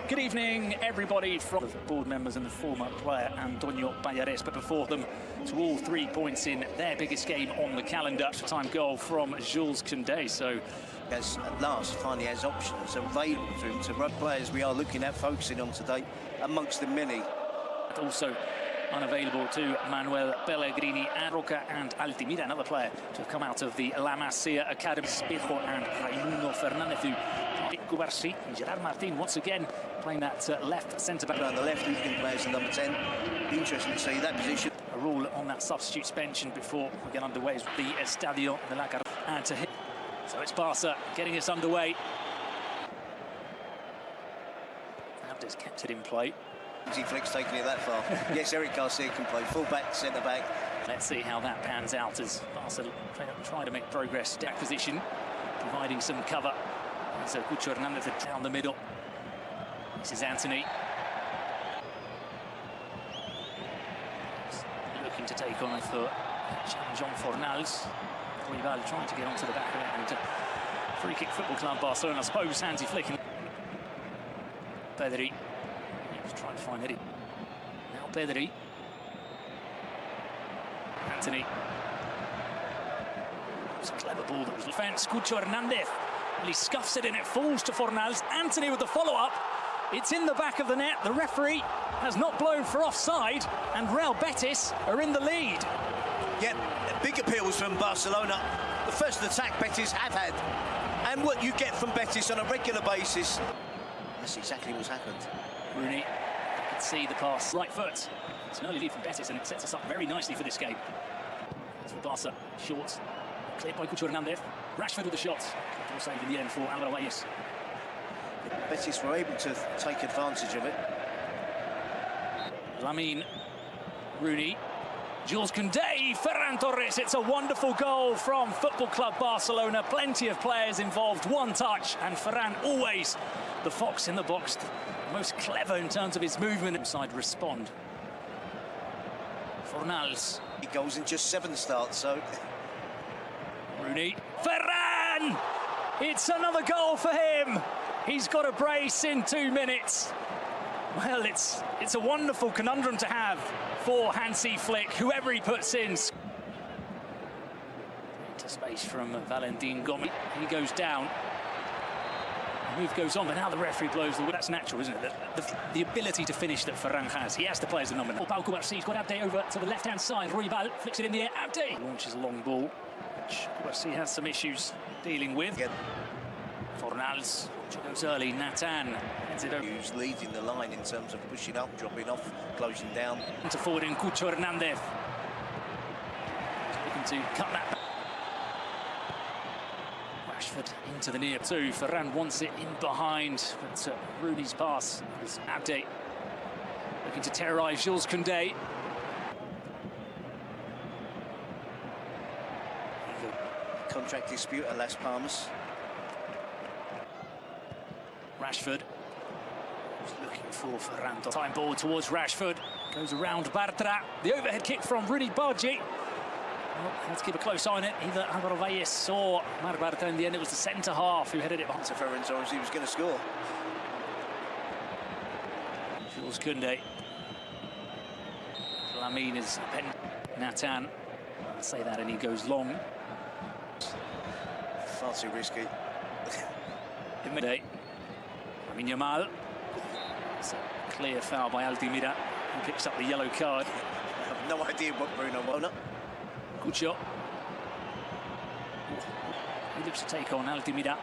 Good evening, everybody, from the board members and the former player Antonio Pallares, but before them to all 3 points in their biggest game on the calendar. Time goal from Jules Koundé. So, as at last finally has options available to him to run players we are looking at focusing on today, amongst the many. Also unavailable to Manuel Pellegrini, Roca and Altimira, another player to have come out of the La Masia Academy. Espejo and Raimundo Fernandez, Kubarsi, Gerard Martin once again playing that left centre-back. On the left, who can play as the number 10. Be interesting to see that position. A rule on that substitutes bench, and before we get underway is the Estadio de la Carrera. And to hit. So it's Barca getting us underway. Abdes kept it in play. Easy flicks taking it that far. Yes, Eric Garcia can play full-back, centre-back. Let's see how that pans out as Barca try to make progress. Back position, providing some cover. So Cucho Hernandez down the middle. This is Anthony. Looking to take on for challenge on Fornals. Rival trying to get onto the back of it. And free kick Football Club Barcelona, I suppose, Hansi Flick. Pedri. He's trying to find Eddie. Now Pedri. Anthony. It's a clever ball that was defence. Cucho Hernandez. Well, he scuffs it and it falls to Fornals. Anthony with the follow-up. It's in the back of the net. The referee has not blown for offside, and Real Betis are in the lead. Yeah, big appeals from Barcelona. The first attack Betis have had, and what you get from Betis on a regular basis. That's exactly what's happened. Rooney, you can see the pass. Right foot. It's an early lead from Betis, and it sets us up very nicely for this game. It's for Barca. Short. Cleared by Cucho Hernandez. Rashford with the shot. All saved in the end for Álvaro Valles. Betis were able to take advantage of it. Lamine, Rooney, Jules Koundé, Ferran Torres. It's a wonderful goal from Football Club Barcelona. Plenty of players involved, one touch, and Ferran always the fox in the box. Most clever in terms of his movement. Inside respond. Fornals. He goes in just 7 starts, so... Rooney, Ferran! It's another goal for him. He's got a brace in 2 minutes. Well, it's a wonderful conundrum to have for Hansi Flick, whoever he puts in. Into space from Valentin Gomes. He goes down. The move goes on, but now the referee blows the... That's natural, isn't it? The ability to finish that Ferran has. He has to play as a number 9. Kubarsi's got Abde over to the left-hand side. Rival flicks it in the air. Abde launches a long ball, which Kubarsi has some issues dealing with. Again. Fornals goes early. Nathan heads it over. Who's leading the line in terms of pushing up, dropping off, closing down. Into forward in Cucho Hernandez. Looking to cut that. Rashford into the near two. Ferran wants it in behind, but Rooney's pass is Abde. Looking to terrorise Jules Koundé. Contract dispute at Las Palmas. Rashford was looking for Ferran. Time ball towards Rashford. Goes around Bartra. The overhead kick from Rudy Bargi. Well, let's keep a close eye on it. Either Álvaro Valles or Mar Bartra. In the end, it was the centre half who headed it behind. So Ferran Torres, he was going to score. Jules Koundé. Lamine is pen. Nathan. I'll say that, and he goes long. Far too risky. In midday. Lamine Yamal. It's a clear foul by Altimira, who picks up the yellow card. I have no idea what Bruno won. Good shot. He looks to take on Altimira.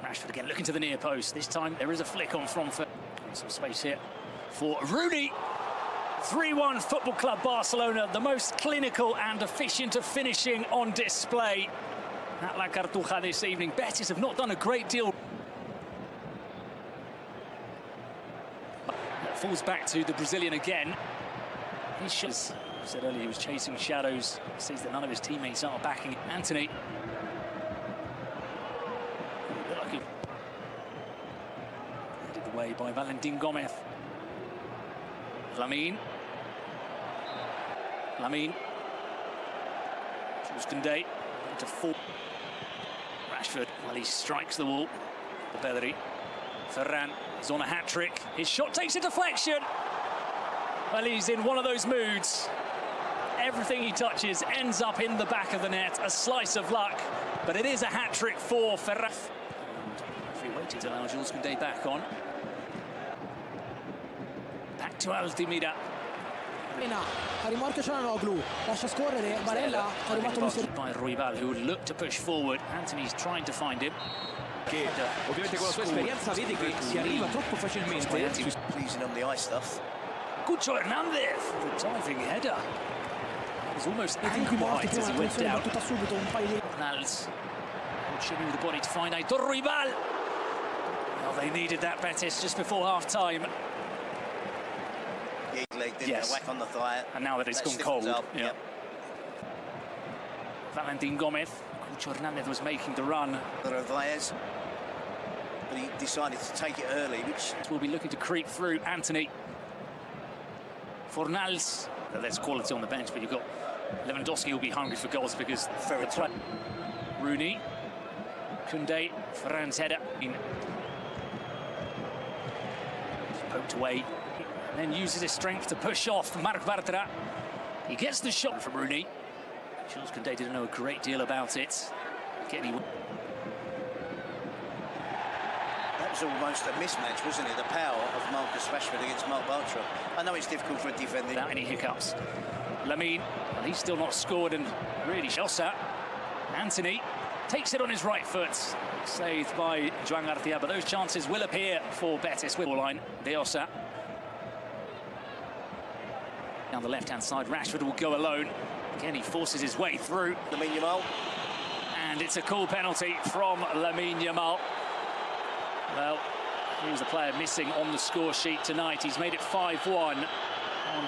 Rashford again looking to the near post. This time there is a flick on from some space here for Rooney. 3-1 Football Club Barcelona, the most clinical and efficient of finishing on display at La Cartuja this evening. Betis have not done a great deal. That falls back to the Brazilian again. His shots, I said earlier, he was chasing shadows. He sees that none of his teammates are backing Anthony. Lucky. Headed away by Valentin Gomes. Lamine. Jules Koundé into 4. Rashford, well, he strikes the wall. Bellery. Feran is on a hat-trick. His shot takes a deflection. Well, he's in one of those moods. Everything he touches ends up in the back of the net. A slice of luck, but it is a hat-trick for Feran. Referee waited to allow Jules Koundé back on. Back to Altimira. A rimorchio Çalhanoğlu, lascia scorrere, Barella, ha rubato un by Ruibal, who would look to push forward. Anthony's trying to find him. Che ovviamente con la sua esperienza vede che si arriva troppo facilmente. Pleasing on the eye stuff. Cucho Hernandez, the diving header. It was almost wide as he went down. Ronalds chipping with the body to find Aitor Ruibal. Well, they needed that, Betis, just before half-time. Yeah, leg didn't whack on the thigh. And now that it's gone cold. Yeah. Valentin Gomez. Cucho Hernandez was making the run. Rodriguez, but he decided to take it early, which will be looking to creep through. Anthony. Fornals. There's quality on the bench, but you've got Lewandowski will be hungry for goals because the play. Rooney. Koundé. Feran's header. Poked away. And then uses his strength to push off Marc Bartra. He gets the shot from Rooney. Jules Koundé didn't know a great deal about it. That was almost a mismatch, wasn't it? The power of Marcus Rashford against Marc Bartra. I know it's difficult for a defender. Without any hiccups. Lamine, well, he's still not scored and really shots at. Anthony takes it on his right foot. Saved by Joan Garcia, but those chances will appear for Betis with line. Deosa. Down the left-hand side, Rashford will go alone. Again, he forces his way through. Lamine Yamal. And it's a cool penalty from Lamine Yamal. Well, he was the player missing on the score sheet tonight. He's made it 5-1 on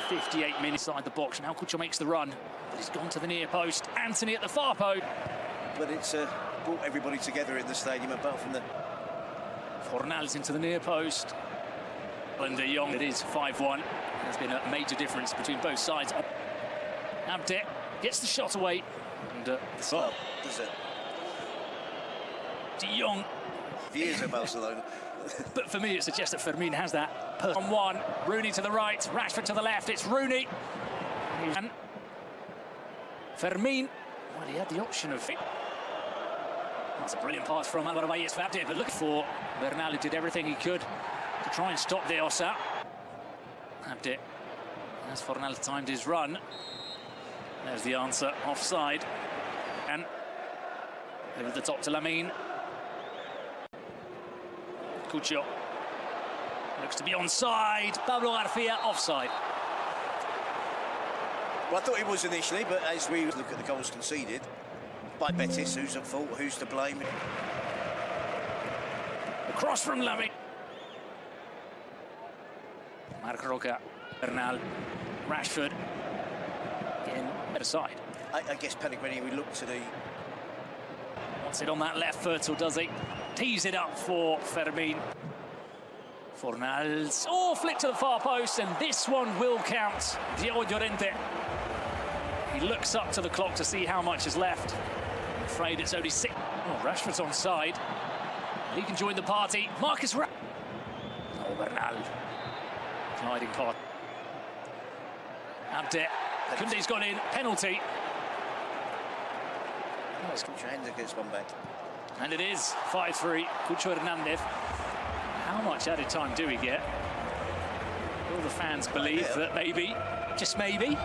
58 minutes inside the box. Now Cucho makes the run, but he's gone to the near post. Anthony at the far post. But it's brought everybody together in the stadium, apart from the... Fornals into the near post. And De Jong, it is 5-1. There's been a major difference between both sides. Abde gets the shot away. And does it? De Jong. Years at Barcelona. But for me, it suggests that Fermin has that. On one, Rooney to the right, Rashford to the left. It's Rooney. And Fermin, well, he had the option of... That's a brilliant pass from Alvaro Valles for Abde, but look for Bernal, who did everything he could to try and stop Deosa. Abde, as Fornal timed his run. There's the answer, offside. And over the top to Lamine. Cucho looks to be onside. Pablo Garcia offside. Well, I thought he was initially, but as we look at the goals conceded by Betis, who's at fault, who's to blame? Across from Lamine. Marc Roca, Bernal, Rashford. Again, better side. I guess Pellegrini, we look to the... Wants it on that left foot, or does he? Tees it up for Fermin. Fornals. Oh, flick to the far post, and this one will count. Diego Llorente. He looks up to the clock to see how much is left. I'm afraid it's only 6. Oh, Rashford's onside. He can join the party. Marcus Rashford. Oh, Bernal. Gliding part. Abde. Koundé's gone in. Penalty. Cucho Hernandez gets one back. And it is 5-3. Cucho Hernandez. How much added time do we get? All the fans believe that maybe, just maybe,